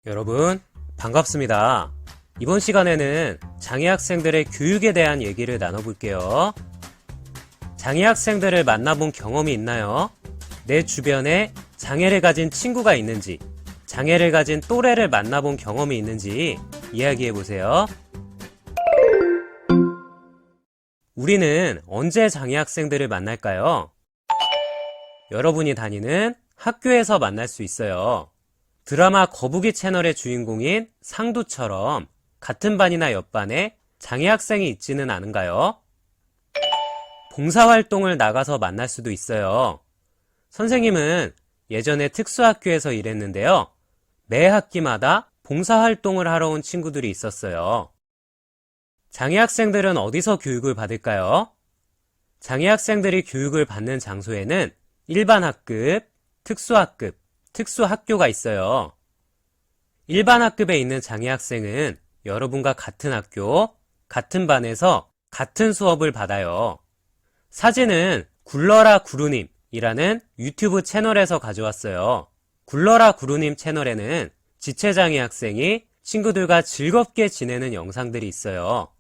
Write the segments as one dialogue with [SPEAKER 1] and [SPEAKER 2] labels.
[SPEAKER 1] 여러분, 반갑습니다. 이번 시간에는 장애 학생들의 교육에 대한 얘기를 나눠볼게요. 장애 학생들을 만나본 경험이 있나요? 내 주변에 장애를 가진 친구가 있는지, 장애를 가진 또래를 만나본 경험이 있는지 이야기해보세요. 우리는 언제 장애 학생들을 만날까요? 여러분이 다니는 학교에서 만날 수 있어요. 드라마 거북이 채널의 주인공인 상두처럼 같은 반이나 옆반에 장애 학생이 있지는 않은가요? 봉사활동을 나가서 만날 수도 있어요. 선생님은 예전에 특수학교에서 일했는데요. 매 학기마다 봉사활동을 하러 온 친구들이 있었어요. 장애 학생들은 어디서 교육을 받을까요? 장애 학생들이 교육을 받는 장소에는 일반 학급, 특수학급, 특수학교가 있어요. 일반 학급에 있는 장애 학생은 여러분과 같은 학교, 같은 반에서 같은 수업을 받아요. 사진은 굴러라 구루님이라는 유튜브 채널에서 가져왔어요. 굴러라 구루님 채널에는 지체장애 학생이 친구들과 즐겁게 지내는 영상들이 있어요.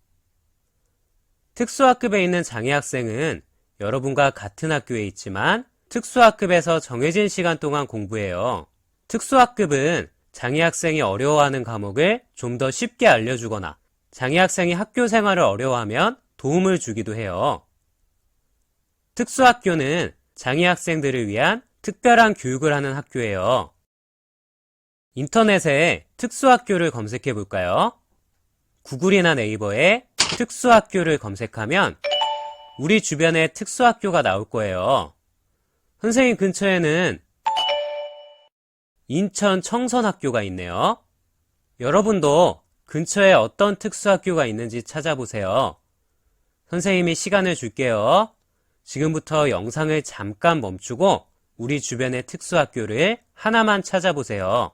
[SPEAKER 1] 특수학급에 있는 장애 학생은 여러분과 같은 학교에 있지만 특수학급에서 정해진 시간 동안 공부해요. 특수학급은 장애 학생이 어려워하는 과목을 좀 더 쉽게 알려주거나 장애 학생이 학교 생활을 어려워하면 도움을 주기도 해요. 특수학교는 장애 학생들을 위한 특별한 교육을 하는 학교예요. 인터넷에 특수학교를 검색해 볼까요? 구글이나 네이버에 특수학교를 검색하면 우리 주변에 특수학교가 나올 거예요. 선생님 근처에는 인천 청선학교가 있네요. 여러분도 근처에 어떤 특수학교가 있는지 찾아보세요. 선생님이 시간을 줄게요. 지금부터 영상을 잠깐 멈추고 우리 주변의 특수학교를 하나만 찾아보세요.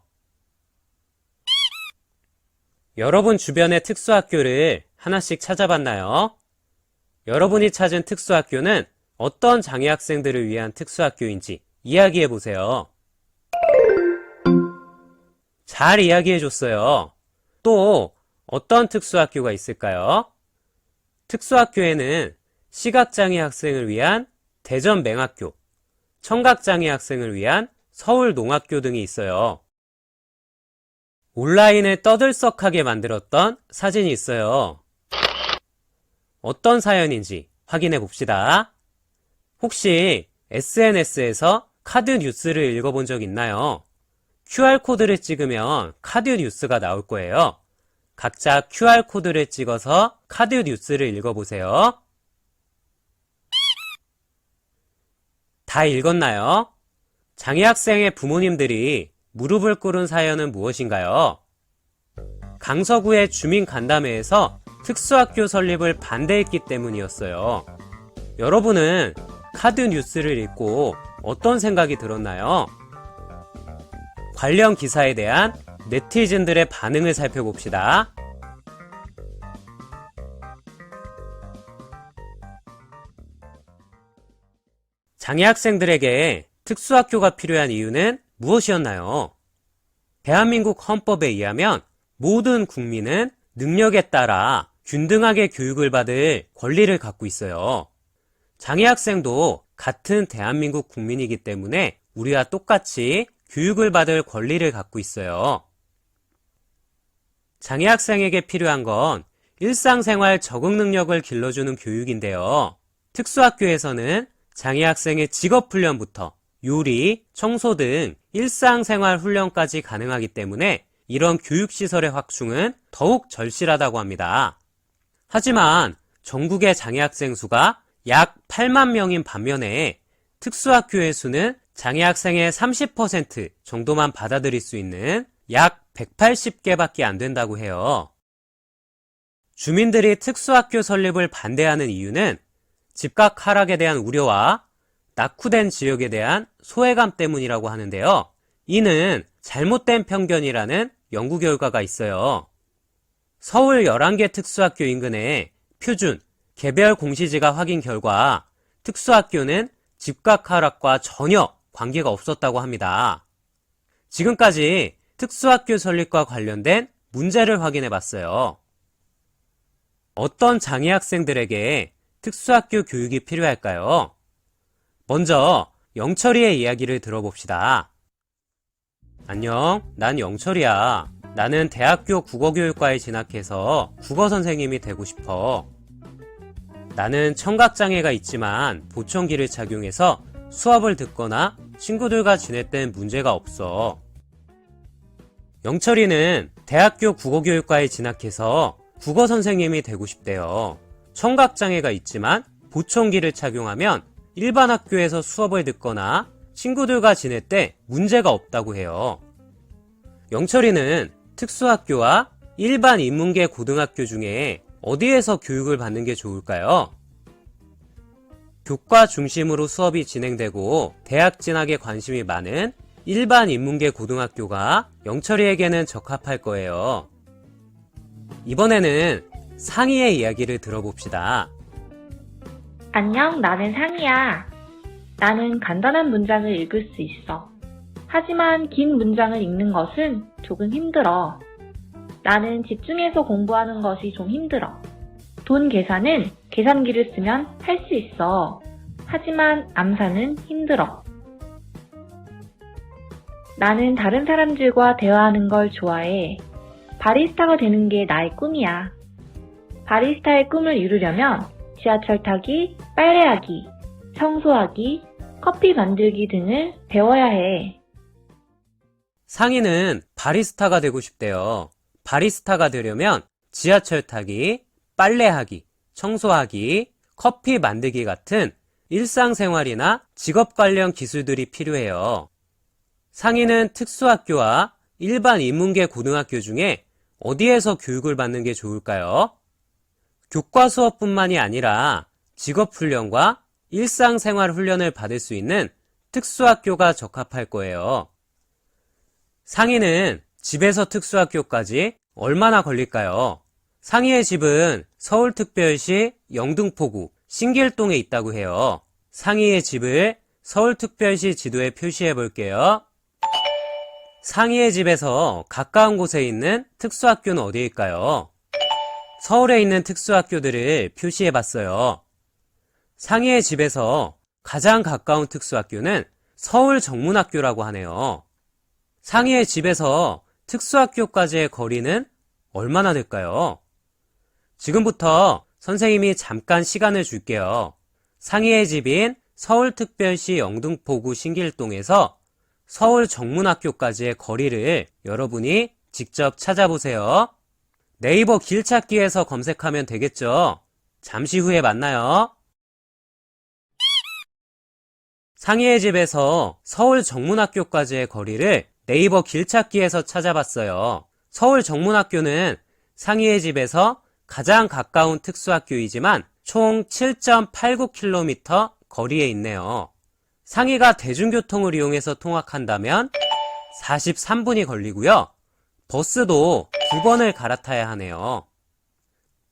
[SPEAKER 1] 여러분 주변의 특수학교를 하나씩 찾아봤나요? 여러분이 찾은 특수학교는 어떤 장애 학생들을 위한 특수학교인지 이야기해보세요. 잘 이야기해줬어요. 또 어떤 특수학교가 있을까요? 특수학교에는 시각장애 학생을 위한 대전맹학교, 청각장애 학생을 위한 서울농학교 등이 있어요. 온라인을 떠들썩하게 만들었던 사진이 있어요. 어떤 사연인지 확인해 봅시다. 혹시 SNS에서 카드 뉴스를 읽어본 적 있나요? QR코드를 찍으면 카드 뉴스가 나올 거예요. 각자 QR코드를 찍어서 카드 뉴스를 읽어보세요. 다 읽었나요? 장애 학생의 부모님들이 무릎을 꿇은 사연은 무엇인가요? 강서구의 주민 간담회에서 특수학교 설립을 반대했기 때문이었어요. 여러분은 카드 뉴스를 읽고 어떤 생각이 들었나요? 관련 기사에 대한 네티즌들의 반응을 살펴봅시다. 장애 학생들에게 특수학교가 필요한 이유는 무엇이었나요? 대한민국 헌법에 의하면 모든 국민은 능력에 따라 균등하게 교육을 받을 권리를 갖고 있어요. 장애 학생도 같은 대한민국 국민이기 때문에 우리와 똑같이 교육을 받을 권리를 갖고 있어요. 장애 학생에게 필요한 건 일상생활 적응 능력을 길러주는 교육인데요. 특수학교에서는 장애 학생의 직업훈련부터 요리, 청소 등 일상생활 훈련까지 가능하기 때문에 이런 교육시설의 확충은 더욱 절실하다고 합니다. 하지만 전국의 장애 학생 수가 약 8만 명인 반면에 특수학교의 수는 장애 학생의 30% 정도만 받아들일 수 있는 약 180개밖에 안 된다고 해요. 주민들이 특수학교 설립을 반대하는 이유는 집값 하락에 대한 우려와 낙후된 지역에 대한 소외감 때문이라고 하는데요. 이는 잘못된 편견이라는 연구 결과가 있어요. 서울 11개 특수학교 인근의 표준, 개별 공시지가 확인 결과 특수학교는 집값 하락과 전혀 관계가 없었다고 합니다. 지금까지 특수학교 설립과 관련된 문제를 확인해 봤어요. 어떤 장애 학생들에게 특수학교 교육이 필요할까요? 먼저 영철이의 이야기를 들어봅시다. 안녕, 난 영철이야. 나는 대학교 국어교육과에 진학해서 국어 선생님이 되고 싶어. 나는 청각장애가 있지만 보청기를 착용해서 수업을 듣거나 친구들과 지낼 땐 문제가 없어. 영철이는 대학교 국어교육과에 진학해서 국어 선생님이 되고 싶대요. 청각장애가 있지만 보청기를 착용하면 일반 학교에서 수업을 듣거나 친구들과 지낼 때 문제가 없다고 해요. 영철이는 특수학교와 일반 인문계 고등학교 중에 어디에서 교육을 받는 게 좋을까요? 교과 중심으로 수업이 진행되고 대학 진학에 관심이 많은 일반 인문계 고등학교가 영철이에게는 적합할 거예요. 이번에는 상희의 이야기를 들어봅시다.
[SPEAKER 2] 안녕, 나는 상희야. 나는 간단한 문장을 읽을 수 있어. 하지만 긴 문장을 읽는 것은 조금 힘들어. 나는 집중해서 공부하는 것이 좀 힘들어. 돈 계산은 계산기를 쓰면 할 수 있어. 하지만 암산은 힘들어. 나는 다른 사람들과 대화하는 걸 좋아해. 바리스타가 되는 게 나의 꿈이야. 바리스타의 꿈을 이루려면 지하철 타기, 빨래하기, 청소하기, 커피 만들기 등을 배워야 해.
[SPEAKER 1] 상희는 바리스타가 되고 싶대요. 바리스타가 되려면 지하철 타기, 빨래하기, 청소하기, 커피 만들기 같은 일상생활이나 직업 관련 기술들이 필요해요. 상희는 특수학교와 일반 인문계 고등학교 중에 어디에서 교육을 받는 게 좋을까요? 교과 수업뿐만이 아니라 직업훈련과 일상생활 훈련을 받을 수 있는 특수학교가 적합할 거예요. 상희는 집에서 특수학교까지 얼마나 걸릴까요? 상희의 집은 서울특별시 영등포구 신길동에 있다고 해요. 상희의 집을 서울특별시 지도에 표시해 볼게요. 상희의 집에서 가까운 곳에 있는 특수학교는 어디일까요? 서울에 있는 특수학교들을 표시해 봤어요. 상희의 집에서 가장 가까운 특수학교는 서울정문학교라고 하네요. 상희의 집에서 특수학교까지의 거리는 얼마나 될까요? 지금부터 선생님이 잠깐 시간을 줄게요. 상희의 집인 서울특별시 영등포구 신길동에서 서울정문학교까지의 거리를 여러분이 직접 찾아보세요. 네이버 길찾기에서 검색하면 되겠죠? 잠시 후에 만나요. 상희의 집에서 서울정문학교까지의 거리를 네이버 길찾기에서 찾아봤어요. 서울정문학교는 상희의 집에서 가장 가까운 특수학교이지만 총 7.89km 거리에 있네요. 상희가 대중교통을 이용해서 통학한다면 43분이 걸리고요. 버스도 2번을 갈아타야 하네요.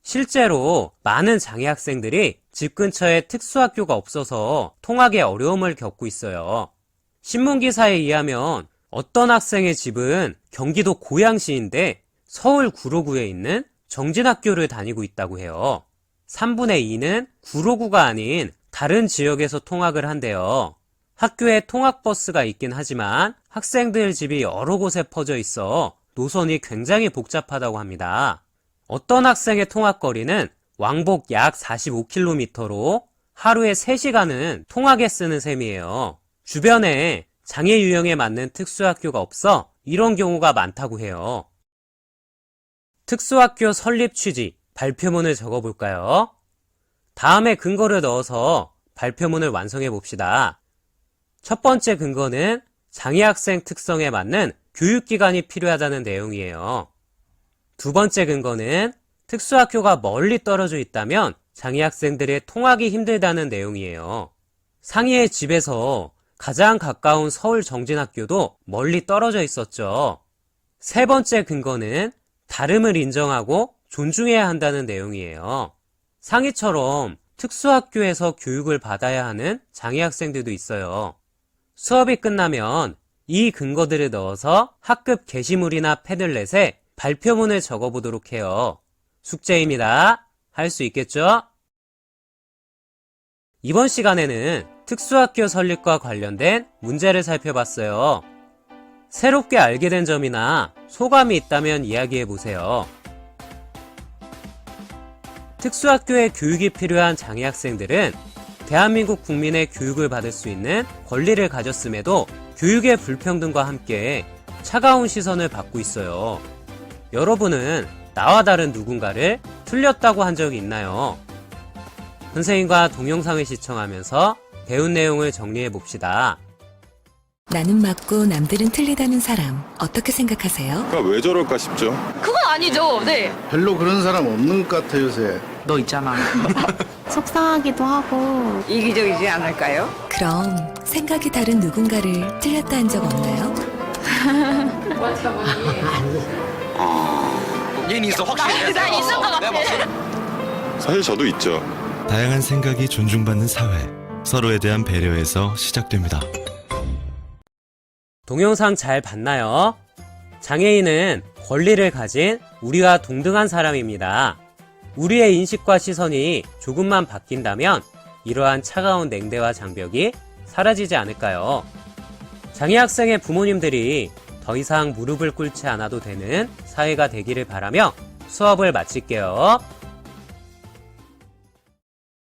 [SPEAKER 1] 실제로 많은 장애 학생들이 집 근처에 특수학교가 없어서 통학에 어려움을 겪고 있어요. 신문기사에 의하면 어떤 학생의 집은 경기도 고양시인데 서울 구로구에 있는 정진학교를 다니고 있다고 해요. 3분의 2는 구로구가 아닌 다른 지역에서 통학을 한대요. 학교에 통학버스가 있긴 하지만 학생들 집이 여러 곳에 퍼져 있어 노선이 굉장히 복잡하다고 합니다. 어떤 학생의 통학거리는 왕복 약 45km로 하루에 3시간은 통학에 쓰는 셈이에요. 주변에 장애 유형에 맞는 특수학교가 없어 이런 경우가 많다고 해요. 특수학교 설립 취지, 발표문을 적어볼까요? 다음에 근거를 넣어서 발표문을 완성해 봅시다. 첫 번째 근거는 장애 학생 특성에 맞는 교육기관이 필요하다는 내용이에요. 두 번째 근거는 특수학교가 멀리 떨어져 있다면 장애 학생들의 통학이 힘들다는 내용이에요. 상희의 집에서 가장 가까운 서울 정진학교도 멀리 떨어져 있었죠. 세 번째 근거는 다름을 인정하고 존중해야 한다는 내용이에요. 상희처럼 특수학교에서 교육을 받아야 하는 장애 학생들도 있어요. 수업이 끝나면 이 근거들을 넣어서 학급 게시물이나 패들렛에 발표문을 적어보도록 해요. 숙제입니다. 할 수 있겠죠? 이번 시간에는 특수학교 설립과 관련된 문제를 살펴봤어요. 새롭게 알게 된 점이나 소감이 있다면 이야기해보세요. 특수학교의 교육이 필요한 장애 학생들은 대한민국 국민의 교육을 받을 수 있는 권리를 가졌음에도 교육의 불평등과 함께 차가운 시선을 받고 있어요. 여러분은 나와 다른 누군가를 틀렸다고 한 적이 있나요? 선생님과 동영상을 시청하면서 배운 내용을 정리해 봅시다.
[SPEAKER 3] 나는 맞고 남들은 틀리다는 사람 어떻게 생각하세요?
[SPEAKER 4] 왜 저럴까 싶죠.
[SPEAKER 5] 그건 아니죠. 네.
[SPEAKER 6] 별로 그런 사람 없는 것 같아요, 요새.
[SPEAKER 7] 너 있잖아.
[SPEAKER 8] 속상하기도 하고
[SPEAKER 7] 이기적이지 않을까요?
[SPEAKER 3] 그럼 생각이 다른 누군가를 틀렸다 한 적 없나요?
[SPEAKER 9] 얘는 있어 확실히.
[SPEAKER 5] 나 있는 것 같아.
[SPEAKER 4] 사실 저도 있죠.
[SPEAKER 10] 다양한 생각이 존중받는 사회, 서로에 대한 배려에서 시작됩니다.
[SPEAKER 1] 동영상 잘 봤나요? 장애인은 권리를 가진 우리와 동등한 사람입니다. 우리의 인식과 시선이 조금만 바뀐다면 이러한 차가운 냉대와 장벽이 사라지지 않을까요? 장애 학생의 부모님들이 더 이상 무릎을 꿇지 않아도 되는 사회가 되기를 바라며 수업을 마칠게요.